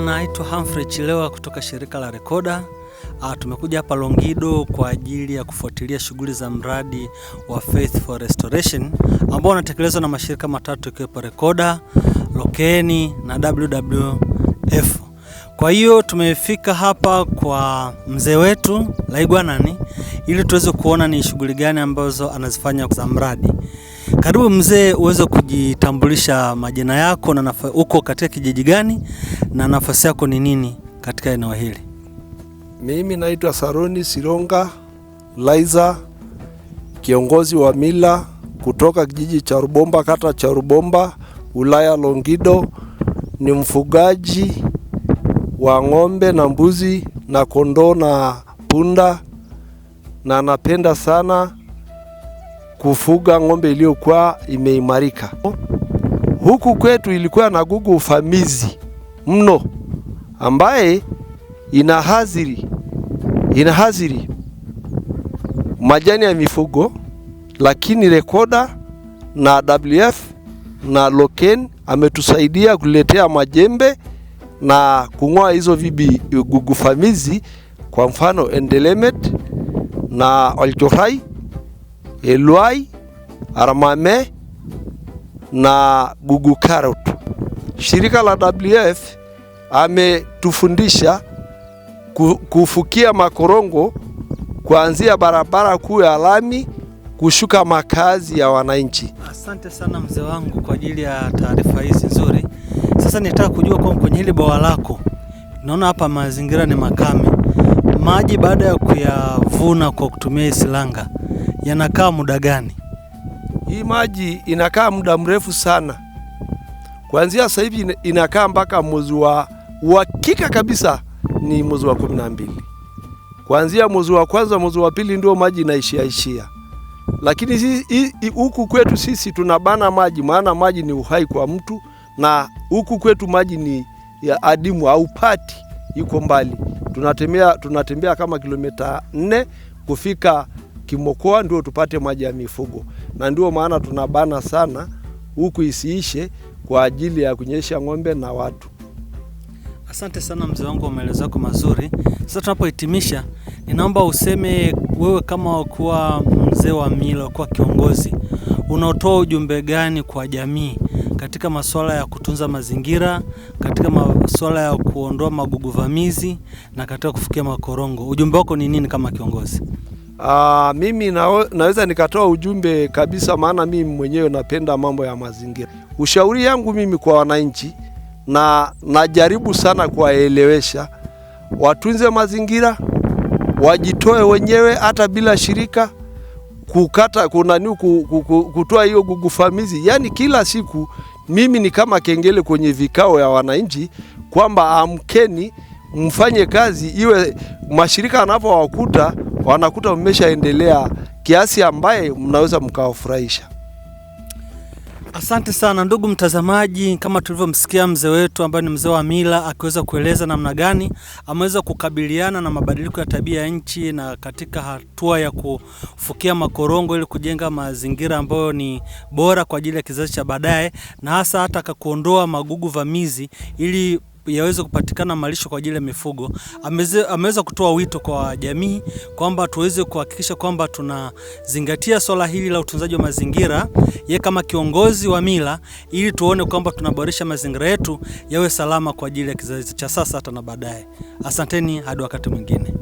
majina naitwa Humphrey Chilewa kutoka shirika la Rekoda. Tumekuja hapa Longido kwa ajili ya kufuatilia shughuli za mradi wa Faith for Restoration ambao unatekelezwa na mashirika matatu ikiwepo Rekoda, Lokeni na WWF. Kwa hiyo tumefika hapa kwa mzee wetu Laigwanani ili tuweze kuona ni shughuli gani ambazo anazifanya za mradi. Karibu mzee, uweze kujitambulisha majina yako na uko katika kijiji gani na nafasi yako ni nini katika eneo hili. Mimi naitwa Saroni Sironga Laiza, kiongozi wa mila kutoka kijiji cha Rubomba, kata cha Rubomba, wilaya Longido. Ni mfugaji wa ng'ombe na mbuzi na kondoo na punda, na napenda sana kufuga ng'ombe iliyokuwa imeimarika. Huku kwetu ilikuwa na gugu ufamizi mno ambaye inahaziri majani ya mifugo, lakini Rekoda na WF na Loken ametusaidia kuletea majembe na kung'oa hizo vibi gugu famizi, kwa mfano Endelemet na Oljorai, Elwai, Aramame na gugu carrot. Shirika la WF ametufundisha kufukia makorongo kuanzia barabara kuu ya lami kushuka makazi ya wananchi. Asante sana mzee wangu kwa ajili ya taarifa hizi nzuri. Sasa nitaka kujua kwa kwenye hili bwawa lako, naona hapa mazingira ni makame. Maji baada ya kuyavuna kwa kutumia silanga yanakaa muda gani? Hii maji inakaa muda mrefu sana. Kuanzia sasa hivi inakaa mpaka mwezi wa uhakika kabisa ni mwezi wa 12. Kuanzia mwezi wa kwanza, mwezi wa pili ndio maji inaishia. Lakini huku kwetu sisi tunabana maji, maana maji ni uhai kwa mtu, na huku kwetu maji ni ya adimu au pati iko mbali. Tunatembea kama kilomita 4 kufika Kimokoa ndio tupate maji ya mifugo. Na ndio maana tunabana sana huku isiishe kwa ajili ya kunyesha ng'ombe na watu. Asante sana mzee wangu kwa maelezo yako mazuri. Sasa tunapohitimisha, ninaomba useme wewe kama kuwa mzee wa mila, kuwa kiongozi, unaotoa ujumbe gani kwa jamii katika masuala ya kutunza mazingira, katika masuala ya kuondoa magugu vamizi na katika kufukia makorongo? Ujumbe wako ni nini kama kiongozi? Mimi naweza nikatoa ujumbe kabisa, maana mimi mwenyewe napenda mambo ya mazingira. Ushauri yangu mimi kwa wananchi, na najaribu sana kuwaelewesha watunze mazingira, wajitoe wenyewe hata bila shirika kutoa hiyo gugu famizi. Yani kila siku mimi ni kama kengele kwenye vikao ya wananchi kwamba amkeni mfanye kazi, iwe mashirika yanapowakuta wanakuta mmeshaendelea kiasi ambaye mnaweza mkawafurahisha. Asante sana ndugu mtazamaji, kama tulivyomsikia mzee wetu ambaye ni mzee wa mila akiweza kueleza namna gani ameweza kukabiliana na mabadiliko ya tabia ya nchi na katika hatua ya kufukia makorongo ili kujenga mazingira ambayo ni bora kwa ajili ya kizazi cha baadaye, na hasa hata kuondoa magugu vamizi ili yaweze kupatikana malisho kwa ajili ya mifugo. Ameweza kutoa wito kwa jamii kwamba tuweze kuhakikisha kwamba tunazingatia swala hili la utunzaji wa mazingira, yeye kama kiongozi wa mila, ili tuone kwamba tunaboresha mazingira yetu yawe salama kwa ajili ya kizazi cha sasa hata na baadaye. Asanteni hadi wakati mwingine.